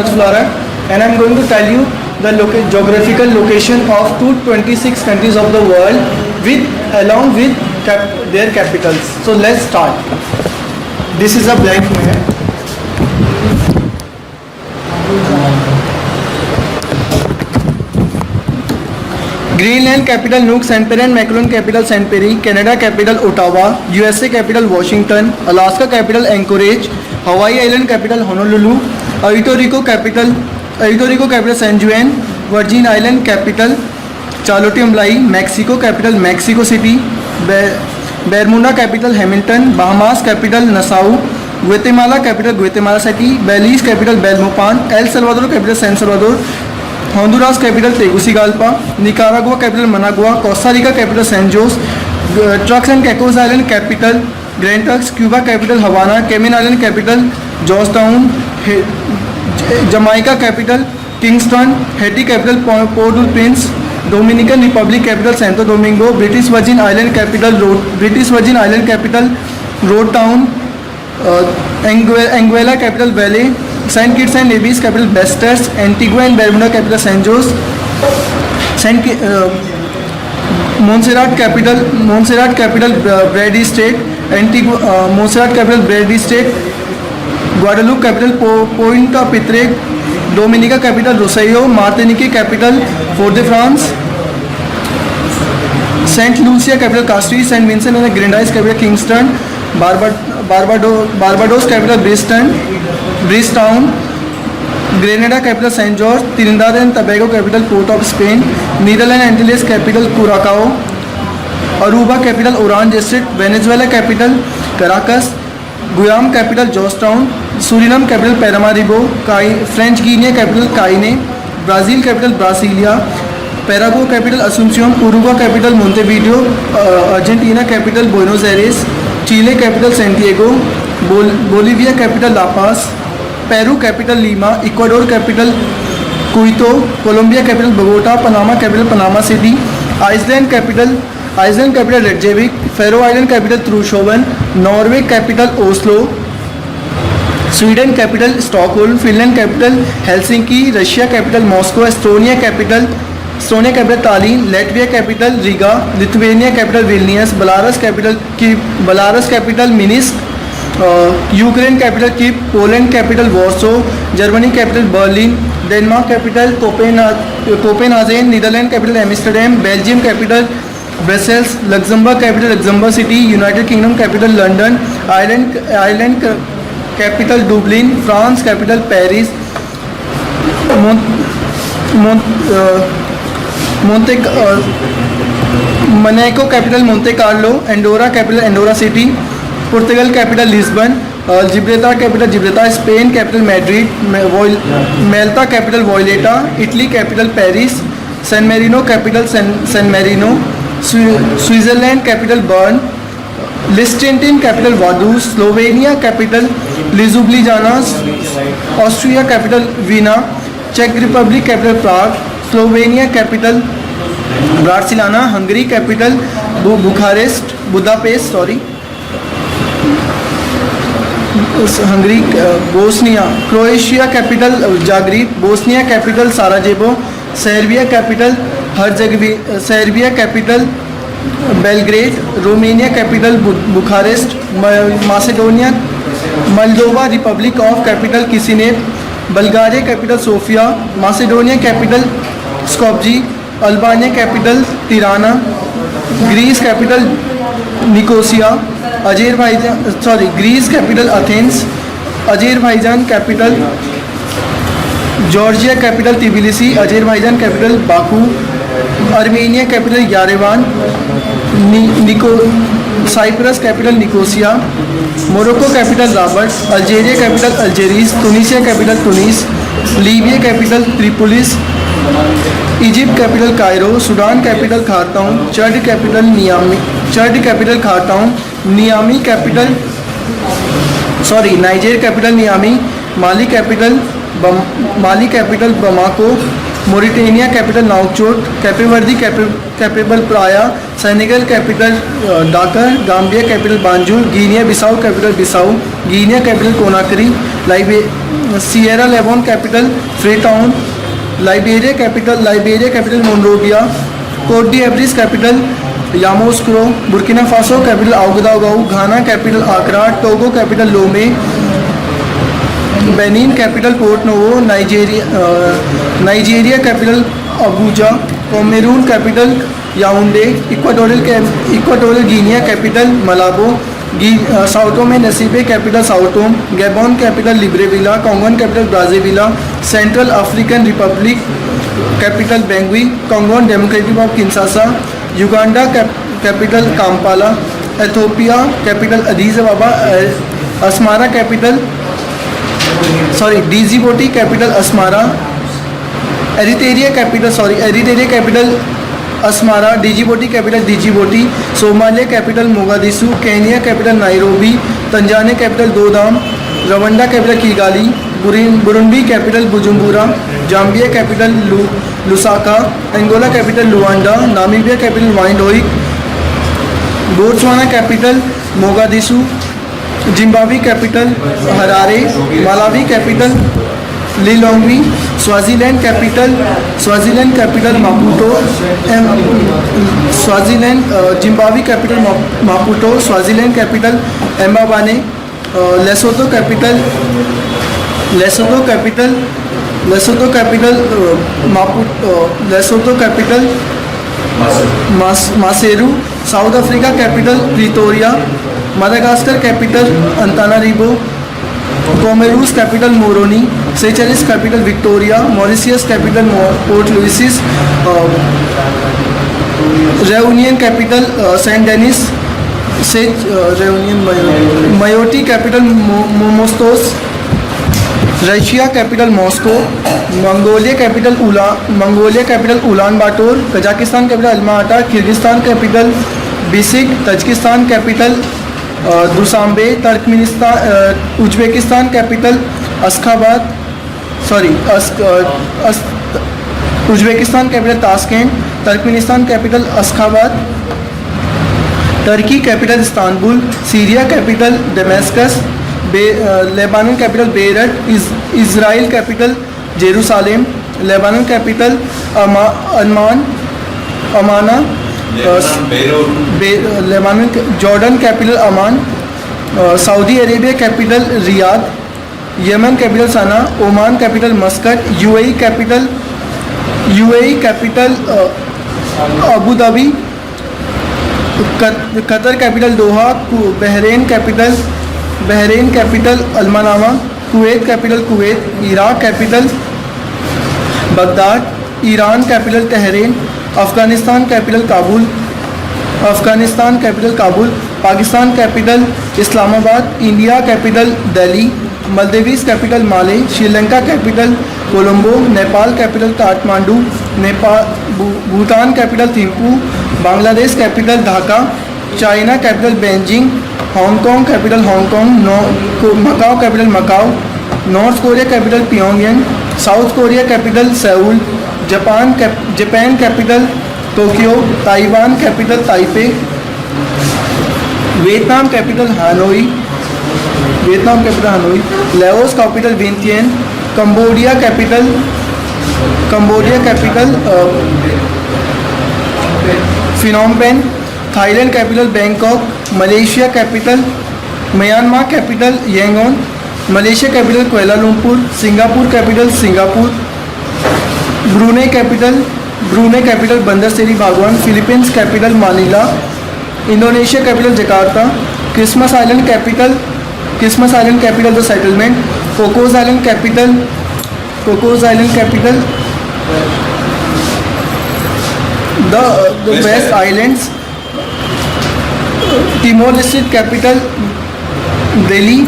Flora, and I'm going to tell you the geographical location of 226 countries of the world along with their capitals. So let's start. This is a blank map. Greenland capital Nuuk, St. Pierre and Miquelon capital St. Pierre, Canada capital Ottawa, USA capital Washington, Alaska capital Anchorage, Hawaii Island capital Honolulu, Puerto Rico capital San Juan, Virgin Island capital Charlotte Amalie, Mexico capital Mexico City, Bermuda capital Hamilton, Bahamas capital Nassau, Guatemala capital Guatemala City, Belize capital Belmopan, El Salvador capital San Salvador, Honduras capital Tegucigalpa, Nicaragua capital Managua, Costa Rica capital San Jose, Turks and Caicos Island capital Grand Turks, Cuba capital Havana, Cayman Island capital Georgetown, Jamaica capital Kingston, Haiti capital Port-au-Prince, Dominican Republic capital Santo Domingo, British Virgin Island capital Road Town, Anguilla capital Valle, Saint Kitts and Nevis capital Bastards, Antigua and Barbuda capital San Jose, Montserrat capital Brady State, Montserrat capital Brady State, Guadeloupe capital Pointe-à-Pitre, Dominica capital Rosario, Martinique capital Fort-de-France, Saint Lucia capital Castries, Saint Vincent and the Grenadines capital Kingston, Barbados capital Bridgetown, Grenada capital Saint George, Trinidad and Tobago capital Port of Spain, Netherlands Antilles capital Curacao, Aruba capital Orange District, Venezuela capital Caracas, Guam capital Georgetown, Suriname capital Paramaribo, French Guiana capital Cayenne, Brazil capital Brasilia, Paraguay capital Asunción, Uruguay capital Montevideo, Argentina capital Buenos Aires, Chile capital Santiago, Bolivia capital La Paz, Peru capital Lima, Ecuador capital Quito, Colombia capital Bogota, Panama capital Panama City, Iceland capital Reykjavik, Faroe Island capital Tórshavn, Norway capital Oslo, Sweden capital Stockholm, Finland capital Helsinki, Russia capital Moscow, Estonia capital Tallinn, Latvia capital Riga, Lithuania capital Vilnius, Belarus capital Minsk, Ukraine capital Kyiv, Poland capital Warsaw, Germany capital Berlin, Denmark capital Copenhagen, Netherlands capital Amsterdam, Belgium capital Brussels, Luxembourg capital Luxembourg City, United Kingdom capital London, Ireland capital Dublin, France capital Paris, Monaco capital Monte Carlo, Andorra capital Andorra City, Portugal capital Lisbon, Gibraltar capital Gibraltar, Spain capital Madrid, Malta capital Valletta, Italy capital Paris, San Marino capital San Marino, Switzerland capital Bern, Liechtenstein capital Vaduz, Slovenia capital Ljubljana, Austria capital Vienna, Czech Republic capital Prague, Slovenia capital Barcelona, Hungary capital Budapest, Bosnia, Croatia capital Zagreb, Bosnia capital Sarajevo, Serbia capital Belgrade, Romania capital Bucharest, Macedonia, Moldova Republic of capital Chisinau, Bulgaria capital Sofia, Macedonia capital Skopje, Albania capital Tirana, Greece capital Nicosia, Greece capital Athens, Azerbaijan capital Georgia capital Tbilisi, Azerbaijan capital Baku, Armenia capital Yerevan, Cyprus capital Nicosia, Morocco capital Rabat, Algeria capital Algiers, Tunisia capital Tunis, Libya capital Tripolis, Egypt capital Cairo, Sudan capital Khartoum, Chad capital Khartoum, Niger capital Niamey, Mali capital Bamako, Mauritania capital Nouakchott, Cape Verde capital Praia, Senegal capital Dakar, Gambia capital Banjul, Guinea Bissau capital Bissau, Guinea capital Conakry, Sierra Leone capital Freetown, Liberia capital Monrovia, Cote d'Ivoire capital Yamoussoukro, Burkina Faso capital Ouagadougou, Ghana capital Accra, Togo capital Lome, Benin capital Porto Novo, Nigeria capital Abuja, Cameroon capital Yaounde, Equatorial Guinea capital Malabo, Sao Tome नसीबे capital Sao Tome, Gabon capital Libreville, Congo capital ब्राज़ीविला, central African Republic capital Bangui, Congo Democratic of Kinshasa, Uganda capital Kampala, Ethiopia capital Addis Ababa, Asmara capital Djibouti capital Asmara, Eritrea capital Asmara, Djibouti capital Djibouti, Somalia capital Mogadishu, Kenya capital Nairobi, Tanzania capital Dodoma, Rwanda capital Kigali, Burundi capital Bujumbura, Zambia capital Lusaka, Angola capital Luanda, Namibia capital Windhoek, Botswana capital Mogadishu, Zimbabwe capital Harare, Malawi capital Lilongwe, Swaziland capital Maputo, Zimbabwe capital Maputo, Swaziland capital Mbabane, लेसोतो capital Maseru, South Africa capital Pretoria, Madagascar capital Antananarivo, Comoros capital Moroni, Seychelles capital Victoria, Mauritius capital Port Louis, Reunion capital Saint Denis, Mayotte capital Mamoudzou, Russia capital Moscow, Mongolia capital Ulan Bator, Kazakhstan capital Alma Ata, Kyrgyzstan capital Bishkek, Tajikistan capital Dushanbe, Uzbekistan capital Uzbekistan capital Tashkent, Turkmenistan capital Ashkhabad, Turkey capital Istanbul, Syria capital Damascus, Lebanon capital Beirut, Israel capital Jerusalem, Lebanon capital Amman, Lebanon Jordan capital Amman, Saudi Arabia capital Riyadh, Yemen capital Sanaa, Oman capital Muscat, UAE capital Abu Dhabi, Qatar capital Doha, Bahrain capital Al Manama, Kuwait capital Kuwait, Iraq capital Baghdad, Iran capital Tehran, Afghanistan capital Kabul, Pakistan capital Islamabad, India capital Delhi, Maldives capital Male, Sri Lanka capital Colombo, Nepal capital Kathmandu, Bhutan capital Thimphu, Bangladesh capital Dhaka, China capital Beijing, Hong Kong capital Hong Kong, Macao capital Macao, North Korea capital Pyongyang, South Korea capital Seoul, Japan capital Tokyo, Taiwan capital Taipei, Vietnam capital Hanoi, Laos capital Vientiane, Cambodia capital Phnom Penh, Thailand capital Bangkok, Malaysia capital, Myanmar capital Yangon, Malaysia capital Kuala Lumpur, Singapore capital Singapore, Brunei capital Bandar Seri Begawan, Philippines capital Manila, Indonesia capital Jakarta, Christmas Island capital the Settlement, Cocos Island capital the West Islands, Timor Leste capital Dili,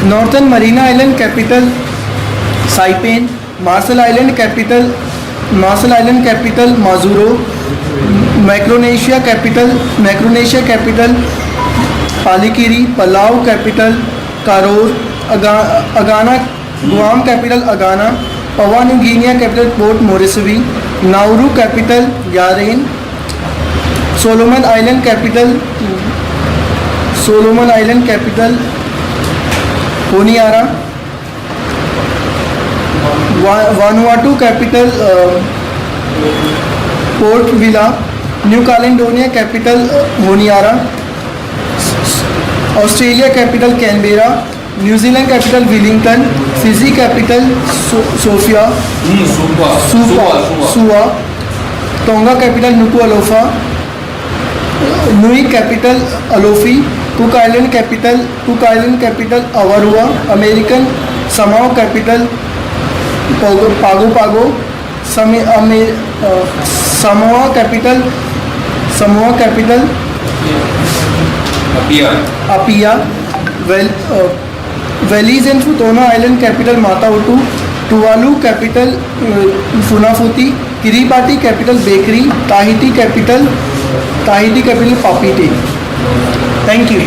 Northern Mariana Island capital Saipan, Marshall Island capital Majuro, Micronesia capital Palikir, Palau capital कारोर, Guam capital Agana, Papua New Guinea capital Port Moresby, Nauru capital Yaren, Solomon Island capital Honiara, Vanuatu capital Port Vila, New Caledonia capital Honiara, Australia capital Canberra, New Zealand capital Wellington, Fiji capital Sofia Suva, Tonga capital Nuku'alofa, Niue capital Alofi, Cook Island capital Avarua, American Samoa capital Pago, Samoa capital Apia, Wallis and Futuna Island capital Mata Utu, Tuvalu capital Funafuti, Kiribati capital बेकरी, Tahiti capital Papeete. Thank you.